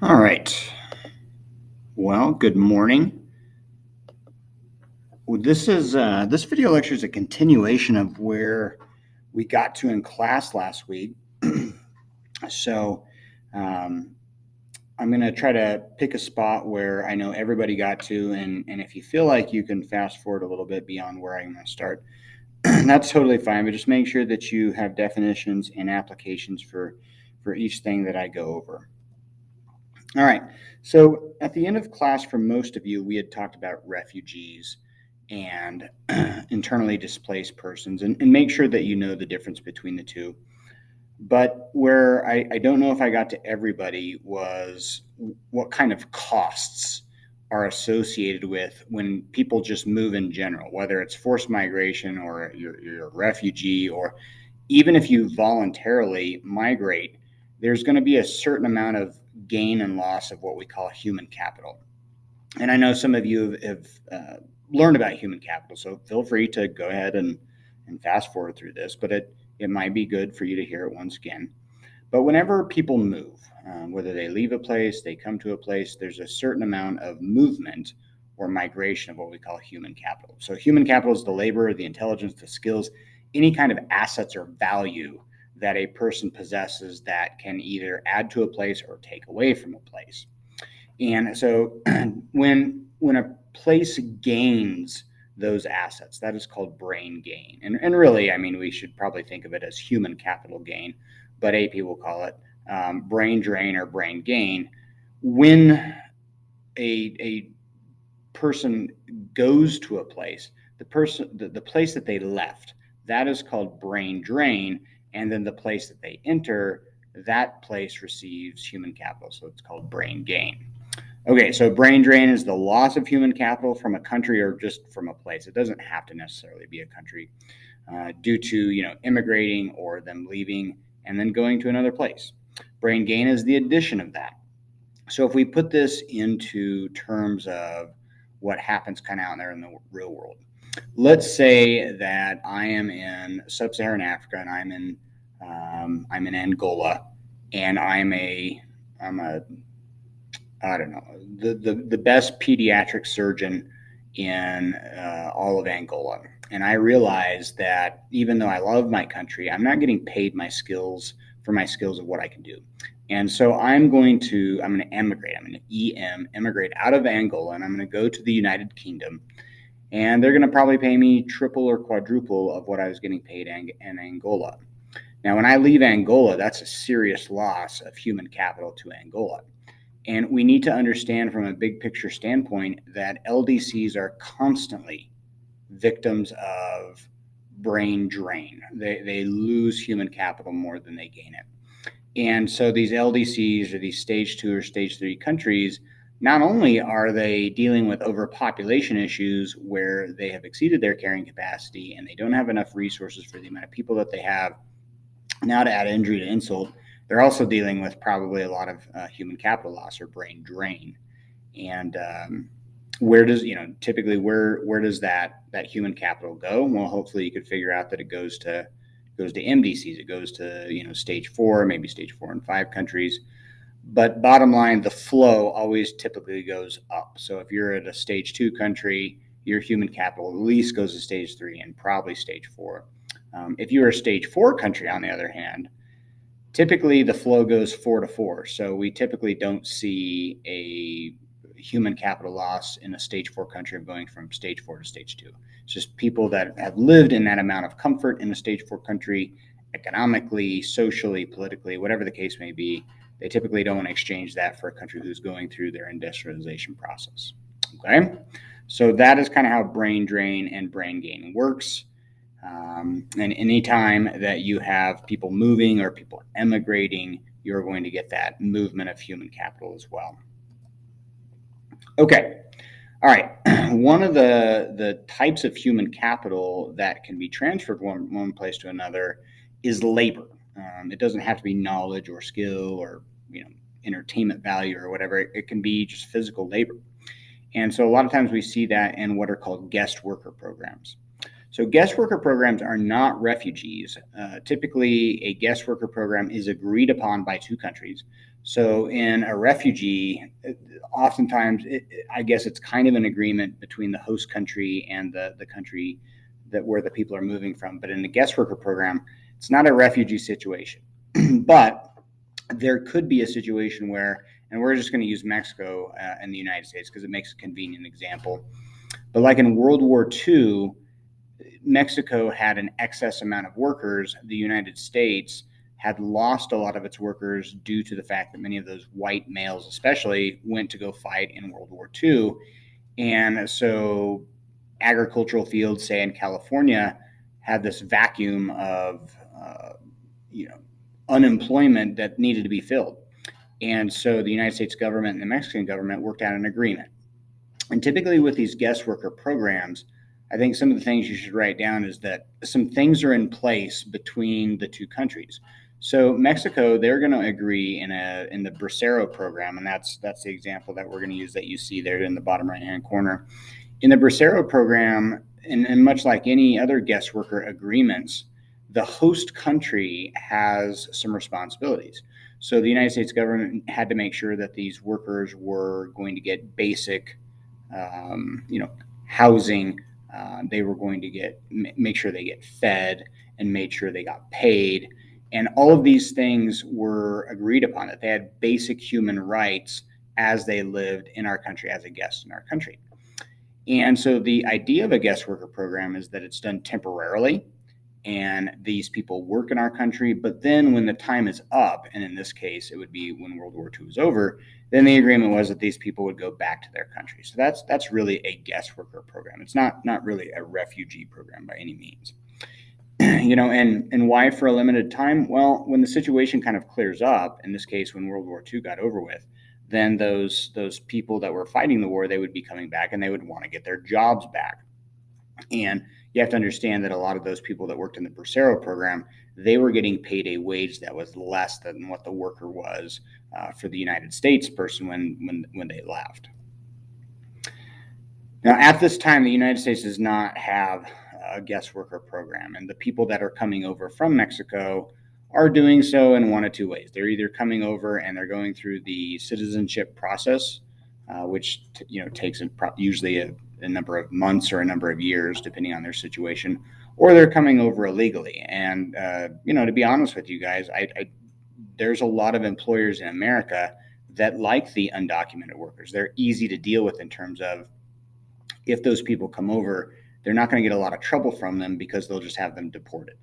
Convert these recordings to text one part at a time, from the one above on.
All right. Well, good morning. This video lecture is a continuation of where we got to in class last week. so um, I'm going to try to pick a spot where I know everybody got to, and if you feel like you can fast forward a little bit beyond where I'm going to start, that's totally fine. But just make sure that you have definitions and applications for each thing that I go over. All right. So at the end of class, for most of you, we had talked about refugees and internally displaced persons, and make sure that you know the difference between the two. But where I don't know if I got to everybody was what kind of costs are associated with when people just move in general, whether it's forced migration or you're a refugee, or even if you voluntarily migrate, there's going to be a certain amount of gain and loss of what we call human capital. And I know some of you have learned about human capital, so feel free to go ahead and fast forward through this, but it might be good for you to hear it once again. But whenever people move, whether they leave a place, they come to a place, there's a certain amount of movement or migration of what we call human capital. So human capital is the labor, the intelligence, the skills, any kind of assets or value that a person possesses that can either add to a place or take away from a place. And so when a place gains those assets, that is called brain gain. And really, I mean, we should probably think of it as human capital gain, but AP will call it brain drain or brain gain. When a person goes to a place, the place that they left, that is called brain drain, and then the place that they enter, that place receives human capital, so it's called brain gain. Okay, so brain drain is the loss of human capital from a country or just from a place. It doesn't have to necessarily be a country due to immigrating or them leaving and then going to another place. Brain gain is the addition of that. So if we put this into terms of what happens kind of out there in the real world, let's say that I am in sub-Saharan Africa and I'm in Angola, and I'm a I don't know, the best pediatric surgeon in all of Angola. And I realized that even though I love my country, I'm not getting paid my skills for my skills of what I can do. And so I'm going to emigrate. I'm going to emigrate out of Angola, and I'm going to go to the United Kingdom. And they're going to probably pay me triple or quadruple of what I was getting paid in Angola. Now, when I leave Angola, that's a serious loss of human capital to Angola. And we need to understand from a big picture standpoint that LDCs are constantly victims of brain drain. They lose human capital more than they gain it. And so these LDCs or these stage 2 or stage 3 countries, not only are they dealing with overpopulation issues where they have exceeded their carrying capacity and they don't have enough resources for the amount of people that they have, now to add injury to insult, they're also dealing with probably a lot of human capital loss or brain drain. And where does typically where does that human capital go? Well, hopefully you could figure out that it goes to MDCs. It goes to stage 4, maybe stage 4 and 5 countries. But bottom line, the flow always typically goes up. So if you're at a stage 2 country, your human capital at least goes to stage 3 and probably stage 4. If you're a stage 4 country, on the other hand, typically the flow goes 4 to 4. So we typically don't see a human capital loss in a stage 4 country of going from stage 4 to stage 2. It's just people that have lived in that amount of comfort in a stage 4 country, economically, socially, politically, whatever the case may be, they typically don't want to exchange that for a country who's going through their industrialization process. Okay? So that is kind of how brain drain and brain gain works. And anytime that you have people moving or people emigrating, you're going to get that movement of human capital as well. Okay. All right. One of the types of human capital that can be transferred from one place to another is labor. It doesn't have to be knowledge or skill or entertainment value or whatever. It can be just physical labor. And so a lot of times we see that in what are called guest worker programs. So guest worker programs are not refugees. Typically, a guest worker program is agreed upon by two countries. So in a refugee, oftentimes, I guess it's kind of an agreement between the host country and the country that where the people are moving from. But in the guest worker program, it's not a refugee situation. But there could be a situation where, and we're just going to use Mexico and the United States because it makes a convenient example. But like in World War II, Mexico had an excess amount of workers. The United States had lost a lot of its workers due to the fact that many of those white males, especially, went to go fight in World War II. And so agricultural fields, say in California, had this vacuum of, unemployment that needed to be filled. And so the United States government and the Mexican government worked out an agreement. And typically with these guest worker programs, I think some of the things you should write down is that some things are in place between the two countries. So Mexico, they're going to agree in the Bracero program, and that's the example that we're going to use that you see there in the bottom right-hand corner. In the Bracero program, and much like any other guest worker agreements, the host country has some responsibilities. So the United States government had to make sure that these workers were going to get basic, housing. They were going to make sure they get fed and made sure they got paid. And all of these things were agreed upon, that they had basic human rights as they lived in our country, as a guest in our country. And so the idea of a guest worker program is that it's done temporarily, and these people work in our country, but then when the time is up, and in this case, it would be when World War II was over, then the agreement was that these people would go back to their country. So that's really a guest worker program. It's not really a refugee program by any means. And why for a limited time? Well, when the situation kind of clears up, in this case, when World War II got over with, then those people that were fighting the war, they would be coming back and they would want to get their jobs back. And you have to understand that a lot of those people that worked in the Bracero program, they were getting paid a wage that was less than what the worker was for the United States person when they left. Now, at this time, the United States does not have a guest worker program, and the people that are coming over from Mexico are doing so in one of two ways. They're either coming over and they're going through the citizenship process, which takes usually a number of months or a number of years, depending on their situation, or they're coming over illegally. And to be honest with you guys, there's a lot of employers in America that like the undocumented workers. They're easy to deal with in terms of, if those people come over, they're not going to get a lot of trouble from them because they'll just have them deported.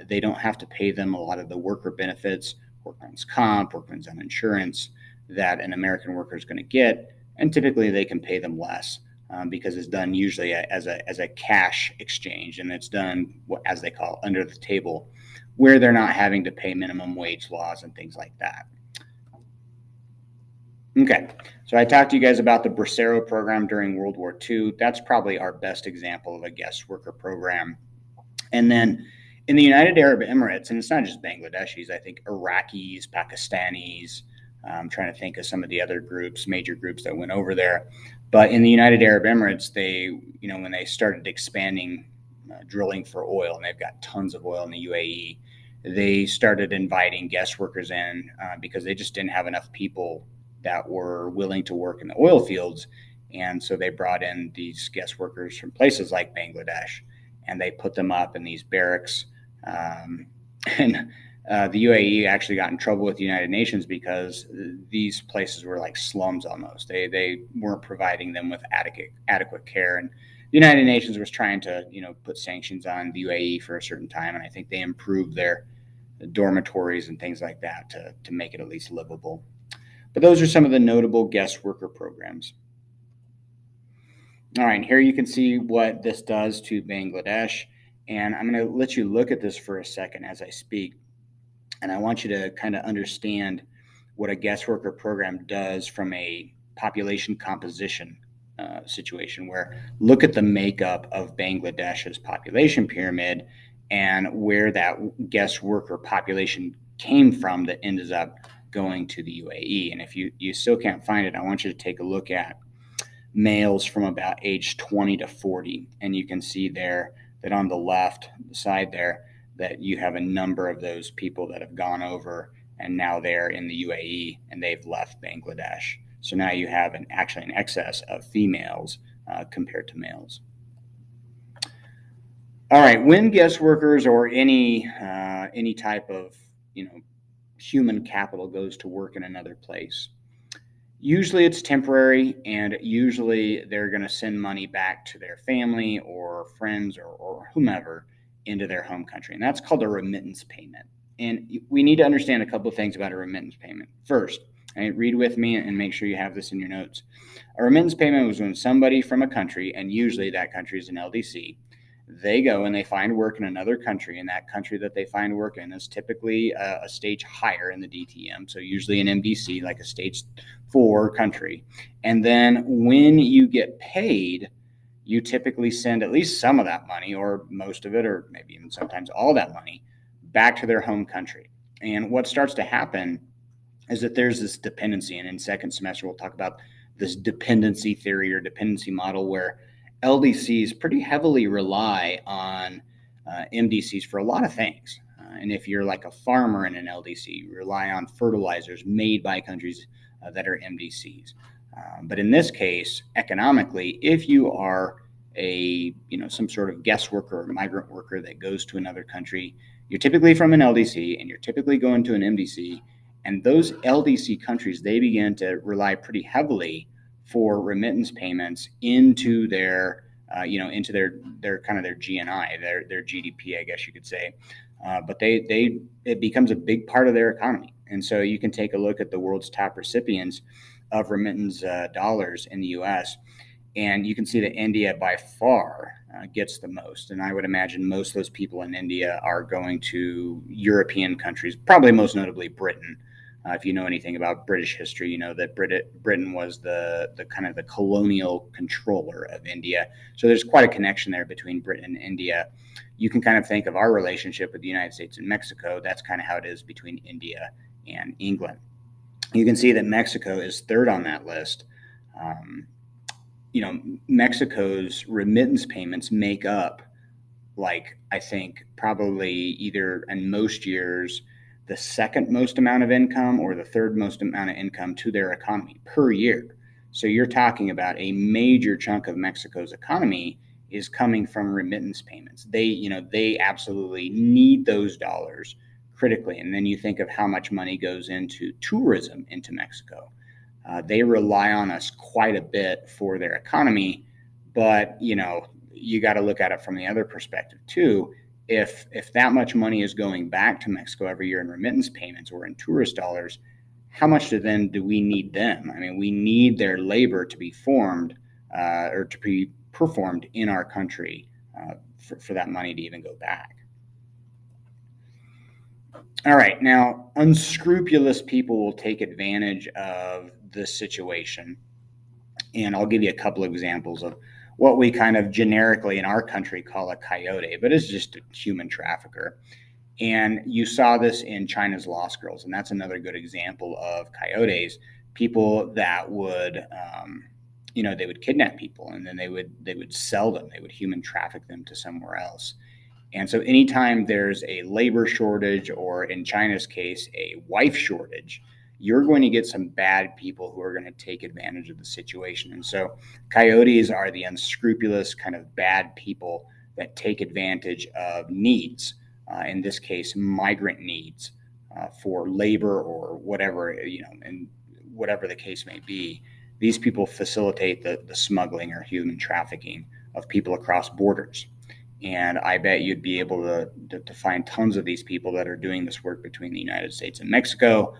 They don't have to pay them a lot of the worker benefits, workman's comp, workman's own insurance that an American worker is going to get, and typically they can pay them less because it's done usually as a cash exchange, and it's done as they call under the table, where they're not having to pay minimum wage laws and things like that. Okay, so I talked to you guys about the Bracero program during World War II. That's probably our best example of a guest worker program. And then in the United Arab Emirates, and it's not just Bangladeshis, I think Iraqis, Pakistanis, I'm trying to think of some of the other major groups that went over there. But in the United Arab Emirates, when they started expanding drilling for oil, and they've got tons of oil in the UAE, they started inviting guest workers in because they just didn't have enough people that were willing to work in the oil fields. And so they brought in these guest workers from places like Bangladesh, and they put them up in these barracks. The UAE actually got in trouble with the United Nations because these places were like slums almost. They weren't providing them with adequate care. And the United Nations was trying to, put sanctions on the UAE for a certain time. And I think they improved their dormitories and things like that to make it at least livable. But those are some of the notable guest worker programs. All right, here you can see what this does to Bangladesh. And I'm going to let you look at this for a second as I speak. And I want you to kind of understand what a guest worker program does from a population composition situation, where look at the makeup of Bangladesh's population pyramid and where that guest worker population came from that ends up going to the UAE. And if you still can't find it, I want you to take a look at males from about age 20 to 40. And you can see there that on the left side there, that you have a number of those people that have gone over and now they're in the UAE and they've left Bangladesh. So now you have actually an excess of females compared to males. All right, when guest workers or any type of human capital goes to work in another place, usually it's temporary, and usually they're going to send money back to their family or friends or whomever into their home country, and that's called a remittance payment. And we need to understand a couple of things about a remittance payment. First, read with me and make sure you have this in your notes. A remittance payment was when somebody from a country, and usually that country is an LDC, they go and they find work in another country, and that country that they find work in is typically a stage higher in the DTM, so usually an MDC, like a stage 4 country. And then when you get paid, you typically send at least some of that money, or most of it, or maybe even sometimes all that money, back to their home country. And what starts to happen is that there's this dependency, and in second semester we'll talk about this dependency theory or dependency model, where LDCs pretty heavily rely on MDCs for a lot of things. And if you're like a farmer in an LDC, you rely on fertilizers made by countries that are MDCs. But in this case, economically, if you are some sort of guest worker or migrant worker that goes to another country, you're typically from an LDC and you're typically going to an MDC. And those LDC countries, they begin to rely pretty heavily for remittance payments into their, into their kind of their GNI, their GDP, I guess you could say. But it becomes a big part of their economy. And so you can take a look at the world's top recipients of remittance dollars in the U.S., and you can see that India by far gets the most. And I would imagine most of those people in India are going to European countries, probably most notably Britain. If you know anything about British history, you know that Britain was the kind of the colonial controller of India. So there's quite a connection there between Britain and India. You can kind of think of our relationship with the United States and Mexico. That's kind of how it is between India and England. You can see that Mexico is third on that list. Mexico's remittance payments make up, like, I think probably either in most years the second most amount of income or the third most amount of income to their economy per year. So you're talking about a major chunk of Mexico's economy is coming from remittance payments. They absolutely need those dollars critically. And then you think of how much money goes into tourism into Mexico. They rely on us quite a bit for their economy, but you got to look at it from the other perspective too. If that much money is going back to Mexico every year in remittance payments or in tourist dollars, how much do we need them? I mean, we need their labor to be formed or to be performed in our country for that money to even go back. All right, now unscrupulous people will take advantage of this situation, and I'll give you a couple of examples of what we kind of generically in our country call a coyote, but it's just a human trafficker. And you saw this in China's Lost Girls, and that's another good example of coyotes, people that would, they would kidnap people, and then they would sell them, they would human traffic them to somewhere else. And so anytime there's a labor shortage, or in China's case, a wife shortage, you're going to get some bad people who are going to take advantage of the situation. And so coyotes are the unscrupulous kind of bad people that take advantage of needs, in this case, migrant needs for labor or whatever, and whatever the case may be. These people facilitate the smuggling or human trafficking of people across borders. And I bet you'd be able to find tons of these people that are doing this work between the United States and Mexico,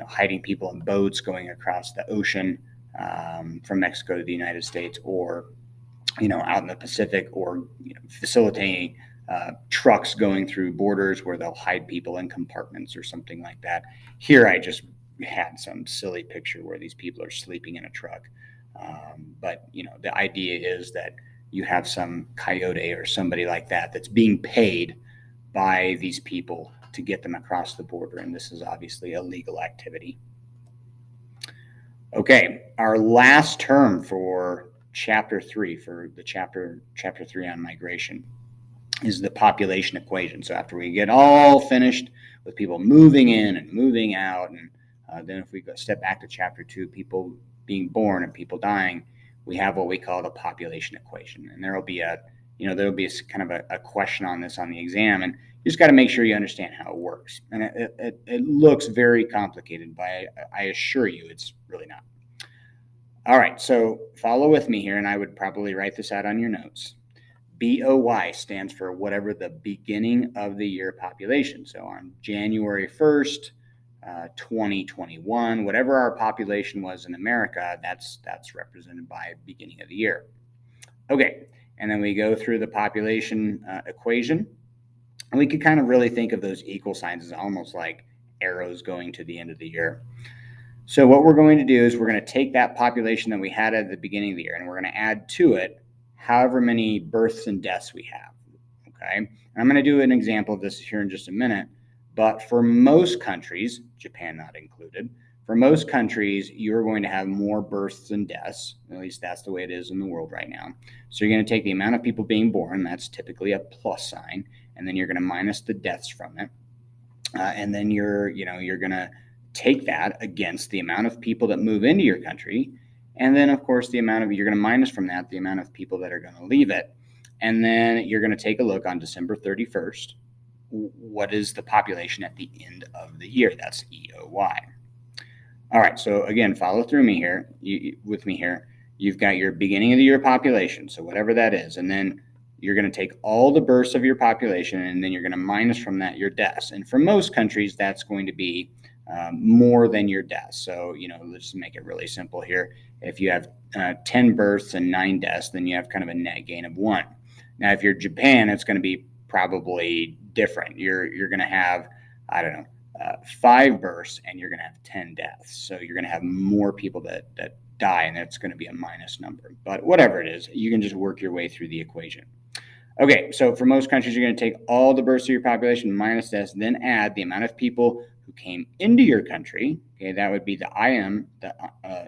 hiding people in boats going across the ocean from Mexico to the United States, or, out in the Pacific, or facilitating trucks going through borders where they'll hide people in compartments or something like that. Here I just had some silly picture where these people are sleeping in a truck. But the idea is that you have some coyote or somebody like that that's being paid by these people to get them across the border, and this is obviously a legal activity. Okay, our last term for chapter 3, for the chapter 3 on migration. is the population equation. So after we get all finished with people moving in and moving out, and then if we step back to chapter 2, people being born and people dying, we have what we call the population equation. And there'll be a kind of a question on this on the exam, and you just got to make sure you understand how it works. And it looks very complicated, but I assure you it's really not. All right, so follow with me here, and I would probably write this out on your notes. BOY stands for whatever the beginning of the year population. So on January 1st, 2021, whatever our population was in America, that's represented by beginning of the year. Okay, and then we go through the population equation, and we could kind of really think of those equal signs as almost like arrows going to the end of the year. So what we're going to do is we're going to take that population that we had at the beginning of the year, and we're going to add to it however many births and deaths we have. Okay, and I'm going to do an example of this here in just a minute. But for most countries, Japan not included, for most countries, you're going to have more births than deaths. At least that's the way it is in the world right now. So you're going to take the amount of people being born, that's typically a plus sign, and then you're going to minus the deaths from it. And then you're going to take that against the amount of people that move into your country. And then, of course, you're going to minus from that the amount of people that are going to leave it. And then you're going to take a look on December 31st. What is the population at the end of the year? That's EOY. All right, so again, follow through me here, with me here. You've got your beginning of the year population, so whatever that is, and then you're going to take all the births of your population, and then you're going to minus from that your deaths. And for most countries, that's going to be more than your deaths. So, let's make it really simple here. If you have 10 births and 9 deaths, then you have kind of a net gain of 1. Now, if you're Japan, it's going to be probably different. You're going to have, 5 births and you're going to have 10 deaths. So you're going to have more people that die, and that's going to be a minus number. But whatever it is, you can just work your way through the equation. Okay, so for most countries, you're going to take all the births of your population minus deaths, then add the amount of people who came into your country. Okay, that would be the IM, the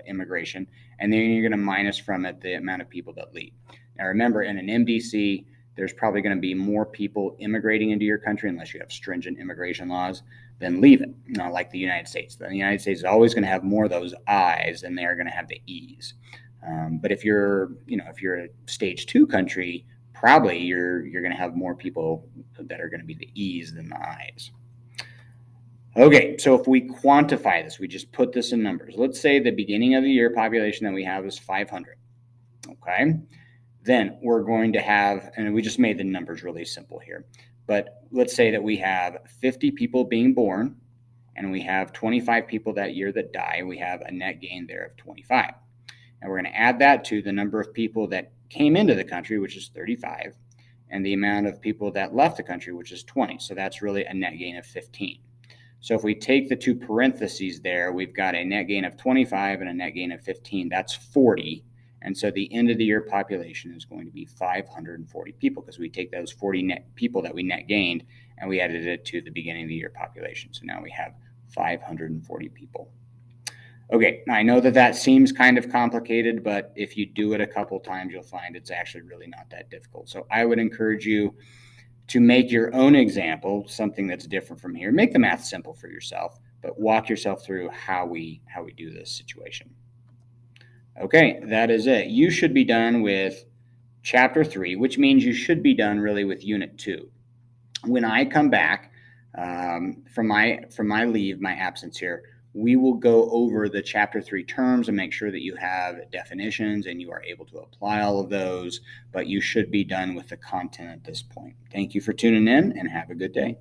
immigration, and then you're going to minus from it the amount of people that leave. Now remember, in an MDC, there's probably going to be more people immigrating into your country, unless you have stringent immigration laws, than leave it. Not like the United States. The United States is always going to have more of those I's than they are going to have the E's. But if you're a stage 2 country, probably you're going to have more people that are going to be the E's than the I's. Okay, so if we quantify this, we just put this in numbers. Let's say the beginning of the year population that we have is 500. Okay, then we're going to have, and we just made the numbers really simple here, but let's say that we have 50 people being born, and we have 25 people that year that die. We have a net gain there of 25. And we're going to add that to the number of people that came into the country, which is 35, and the amount of people that left the country, which is 20. So that's really a net gain of 15. So if we take the 2 parentheses there, we've got a net gain of 25 and a net gain of 15. That's 40. And so the end of the year population is going to be 540 people, because we take those 40 net people that we net gained and we added it to the beginning of the year population. So now we have 540 people. Okay, I know that seems kind of complicated, but if you do it a couple times, you'll find it's actually really not that difficult. So I would encourage you to make your own example, something that's different from here. Make the math simple for yourself, but walk yourself through how we do this situation. Okay, that is it. You should be done with Chapter 3, which means you should be done really with Unit 2. When I come back from my leave, my absence here, we will go over the Chapter 3 terms and make sure that you have definitions and you are able to apply all of those, but you should be done with the content at this point. Thank you for tuning in, and have a good day.